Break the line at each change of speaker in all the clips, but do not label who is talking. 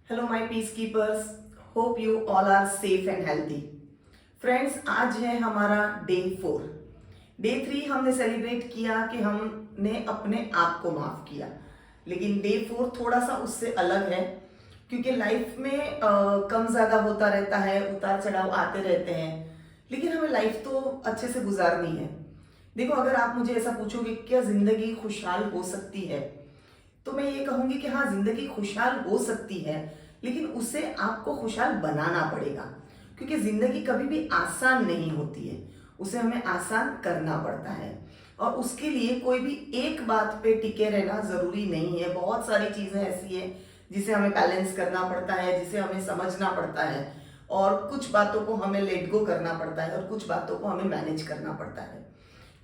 Hello my peacekeepers, hope you all are safe and healthy. Friends, आज है हमारा day 4। Day 3 हमने celebrate किया कि हमने अपने आप को माफ किया, लेकिन डे 4 थोड़ा सा उससे अलग है क्योंकि लाइफ में कम ज़्यादा होता रहता है, उतार चढ़ाव आते रहते हैं, लेकिन हमें लाइफ तो अच्छे से गुजारनी है। देखो, अगर आप मुझे ऐसा पूछोगे क्या ज़िंदगी खुशहाल हो सकती है, तो मैं ये कहूंगी कि हाँ, जिंदगी खुशहाल हो सकती है, लेकिन उसे आपको खुशहाल बनाना पड़ेगा। क्योंकि जिंदगी कभी भी आसान नहीं होती है, उसे हमें आसान करना पड़ता है। और उसके लिए कोई भी एक बात पे टिके रहना जरूरी नहीं है। बहुत सारी चीजें ऐसी है जिसे हमें बैलेंस करना पड़ता है, जिसे हमें समझना पड़ता है, और कुछ बातों को हमें लेट गो करना पड़ता है और कुछ बातों को हमें मैनेज करना पड़ता है।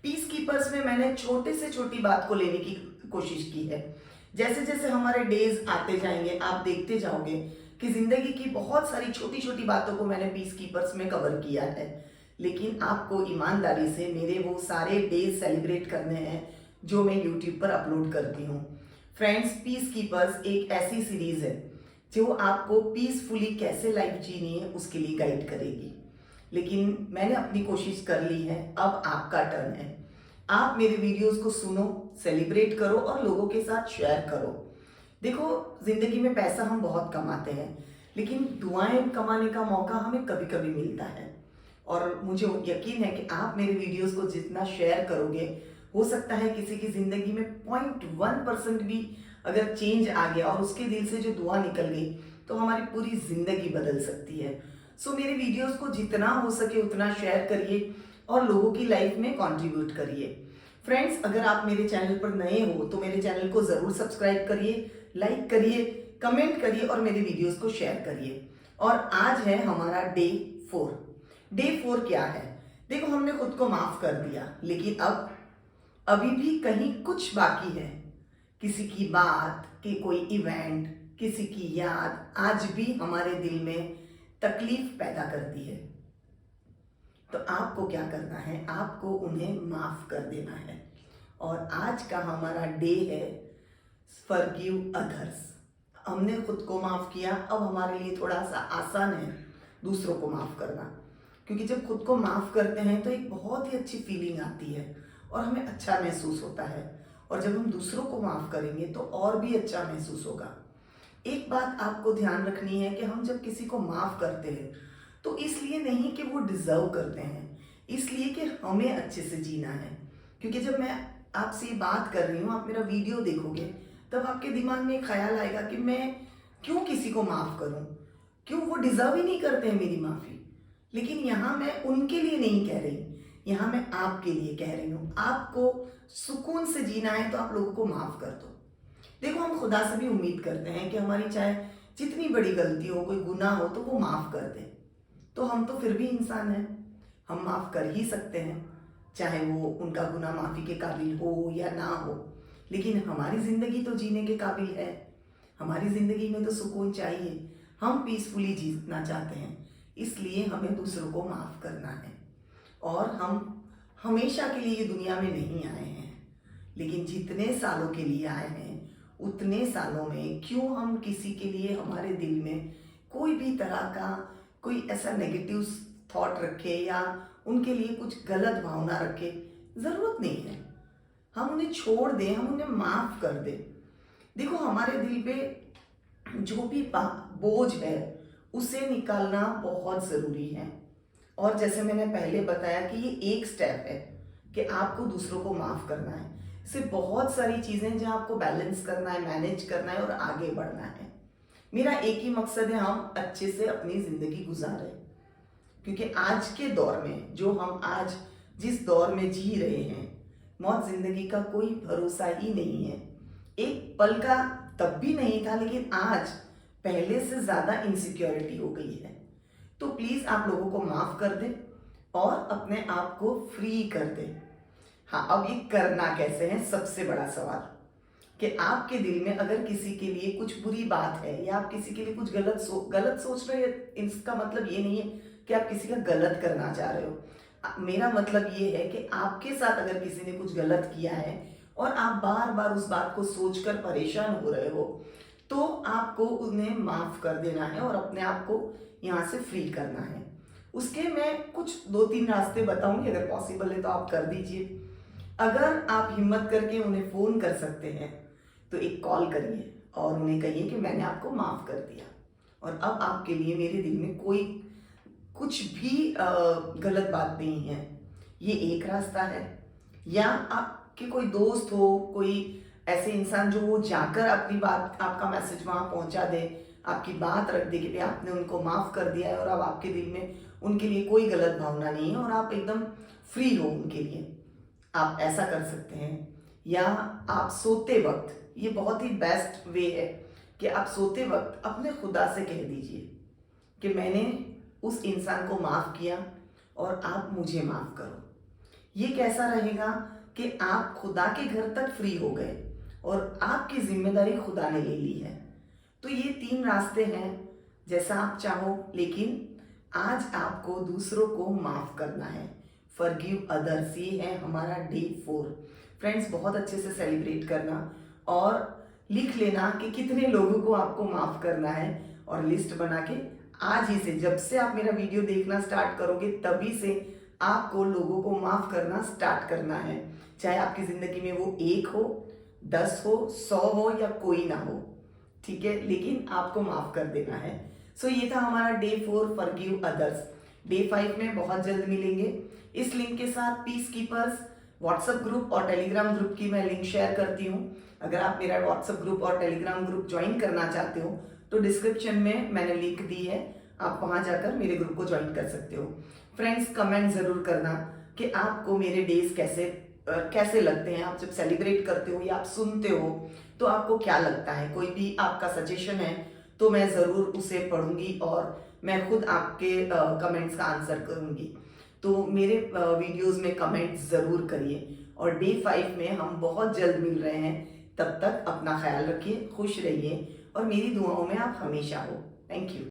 पीस कीपर्स में मैंने छोटे से छोटी बात को लेने की कोशिश की है। जैसे जैसे हमारे डेज आते जाएंगे, आप देखते जाओगे कि जिंदगी की बहुत सारी छोटी छोटी बातों को मैंने पीस कीपर्स में कवर किया है। लेकिन आपको ईमानदारी से मेरे वो सारे डेज सेलिब्रेट करने हैं जो मैं यूट्यूब पर अपलोड करती हूँ। फ्रेंड्स, पीस कीपर्स एक ऐसी सीरीज है जो आपको पीसफुली कैसे लाइफ जीनी है उसके लिए गाइड करेगी। लेकिन मैंने अपनी कोशिश कर ली है, अब आपका टर्न है। आप मेरे वीडियोस को सुनो, सेलिब्रेट करो और लोगों के साथ शेयर करो। देखो, जिंदगी में पैसा हम बहुत कमाते हैं, लेकिन दुआएं कमाने का मौका हमें कभी कभी मिलता है। और मुझे यकीन है कि आप मेरे वीडियोस को जितना शेयर करोगे, हो सकता है किसी की जिंदगी में 0.1% भी अगर चेंज आ गया और उसके दिल से जो दुआ निकल गई, तो हमारी पूरी जिंदगी बदल सकती है। सो मेरे वीडियोस को जितना हो सके उतना शेयर करिए और लोगों की लाइफ में कंट्रीब्यूट करिए। फ्रेंड्स, अगर आप मेरे चैनल पर नए हो तो मेरे चैनल को जरूर सब्सक्राइब करिए, लाइक करिए, कमेंट करिए और मेरे वीडियोस को शेयर करिए। और आज है हमारा डे 4। डे 4 क्या है? देखो, हमने खुद को माफ कर दिया, लेकिन अब अभी भी कहीं कुछ बाकी है। किसी की बात, कि कोई इवेंट, किसी की याद आज भी हमारे दिल में तकलीफ पैदा करती है। तो आपको क्या करना है? आपको उन्हें माफ कर देना है। और आज का हमारा डे है फॉरगिव अदर्स। हमने खुद को माफ किया, अब हमारे लिए थोड़ा सा आसान है दूसरों को माफ करना। क्योंकि जब खुद को माफ करते हैं तो एक बहुत ही अच्छी फीलिंग आती है और हमें अच्छा महसूस होता है। और जब हम दूसरों को माफ करेंगे तो और भी अच्छा महसूस होगा। एक बात आपको ध्यान रखनी है कि हम जब किसी को माफ करते हैं तो इसलिए नहीं कि वो डिजर्व करते हैं, इसलिए कि हमें अच्छे से जीना है। क्योंकि जब मैं आपसे ये बात कर रही हूँ, आप मेरा वीडियो देखोगे, तब आपके दिमाग में एक ख्याल आएगा कि मैं क्यों किसी को माफ करूं, क्यों वो डिजर्व ही नहीं करते हैं मेरी माफी। लेकिन यहाँ मैं उनके लिए नहीं कह रही, यहाँ मैं आपके लिए कह रही हूँ। आपको सुकून से जीना है तो आप लोगों को माफ कर दो। देखो, हम खुदा से भी उम्मीद करते हैं कि हमारी चाहे जितनी बड़ी गलती हो, कोई गुनाह हो, तो वो माफ कर दे। तो हम तो फिर भी इंसान हैं, हम माफ कर ही सकते हैं, चाहे वो उनका गुनाह माफी के काबिल हो या ना हो। लेकिन हमारी जिंदगी तो जीने के काबिल है, हमारी जिंदगी में तो सुकून चाहिए। हम पीसफुली जीना चाहते हैं, इसलिए हमें दूसरों को माफ करना है। और हम हमेशा के लिए दुनिया में नहीं आए हैं, लेकिन जितने सालों के लिए आए हैं उतने सालों में क्यों हम किसी के लिए हमारे दिल में कोई भी तरह का कोई ऐसा नेगेटिव थॉट रखे या उनके लिए कुछ गलत भावना रखे। जरूरत नहीं है, हम उन्हें छोड़ दें, हम उन्हें माफ कर दें। देखो, हमारे दिल पे जो भी बोझ है उसे निकालना बहुत जरूरी है। और जैसे मैंने पहले बताया कि ये एक स्टेप है कि आपको दूसरों को माफ करना है। सिर्फ बहुत सारी चीजें जो आपको बैलेंस करना है, मैनेज करना है और आगे बढ़ना है। मेरा एक ही मकसद है, हम अच्छे से अपनी जिंदगी गुजारें। क्योंकि आज के दौर में, जो हम आज जिस दौर में जी रहे हैं, मौत जिंदगी का कोई भरोसा ही नहीं है। एक पल का तब भी नहीं था, लेकिन आज पहले से ज्यादा इनसिक्योरिटी हो गई है। तो प्लीज आप लोगों को माफ कर दें और अपने आप को फ्री कर दें। हाँ, अब ये करना कैसे है, सबसे बड़ा सवाल। कि आपके दिल में अगर किसी के लिए कुछ बुरी बात है या आप किसी के लिए कुछ गलत सोच रहे हैं, इसका मतलब ये नहीं है कि आप किसी का गलत करना चाह रहे हो। मेरा मतलब ये है कि आपके साथ अगर किसी ने कुछ गलत किया है और आप बार बार उस बात को सोचकर परेशान हो रहे हो, तो आपको उन्हें माफ कर देना है और अपने आप को यहाँ से फ्री करना है। उसके मैं कुछ 2-3 रास्ते बताऊंगी, अगर पॉसिबल है तो आप कर दीजिए। अगर आप हिम्मत करके उन्हें फोन कर सकते हैं तो एक कॉल करिए और उन्हें कहिए कि मैंने आपको माफ कर दिया और अब आपके लिए मेरे दिल में कोई कुछ भी गलत बात नहीं है। ये एक रास्ता है। या आपके कोई दोस्त हो, कोई ऐसे इंसान जो वो जाकर अपनी बात, आपका मैसेज वहां पहुंचा दे, आपकी बात रख दे कि भाई आपने उनको माफ कर दिया है और अब आपके दिल में उनके लिए कोई गलत भावना नहीं है और आप एकदम फ्री हो उनके लिए, आप ऐसा कर सकते हैं। या आप सोते वक्त, ये बहुत ही बेस्ट वे है कि आप सोते वक्त अपने खुदा से कह दीजिए कि मैंने उस इंसान को माफ किया और आप मुझे माफ करो। ये कैसा रहेगा कि आप खुदा के घर तक फ्री हो गए और आपकी जिम्मेदारी खुदा ने ले ली है। तो ये 3 रास्ते हैं, जैसा आप चाहो, लेकिन आज आपको दूसरों को माफ करना है। फॉरगिव अदर्स, ये है हमारा डे 4। फ्रेंड्स, बहुत अच्छे से सेलिब्रेट करना और लिख लेना कि कितने लोगों को आपको माफ करना है और लिस्ट बना के आज ही से, जब से आप मेरा वीडियो देखना स्टार्ट करोगे तभी से आपको लोगों को माफ करना स्टार्ट करना है। चाहे आपकी जिंदगी में वो 1 हो, 10 हो, 100 हो या कोई ना हो, ठीक है, लेकिन आपको माफ कर देना है। सो ये था हमारा डे 4, फॉरगिव अदर्स। डे 5 में बहुत जल्द मिलेंगे। इस लिंक के साथ पीस कीपर्स व्हाट्सएप ग्रुप और टेलीग्राम ग्रुप की मैं लिंक शेयर करती हूँ। अगर आप मेरा व्हाट्सएप ग्रुप और टेलीग्राम ग्रुप ज्वाइन करना चाहते हो तो डिस्क्रिप्शन में मैंने लिंक दी है, आप वहां जाकर मेरे ग्रुप को ज्वाइन कर सकते हो। फ्रेंड्स, कमेंट जरूर करना कि आपको मेरे डेज कैसे लगते हैं। आप जब सेलिब्रेट करते हो या आप सुनते हो तो आपको क्या लगता है। कोई भी आपका सजेशन है तो मैं जरूर उसे पढ़ूंगी और मैं खुद आपके कमेंट्स का आंसर करूंगी। तो मेरे वीडियोस में कमेंट्स जरूर करिए और डे 5 में हम बहुत जल्द मिल रहे हैं। तब तक अपना ख्याल रखिए, खुश रहिए और मेरी दुआओं में आप हमेशा हो। Thank you.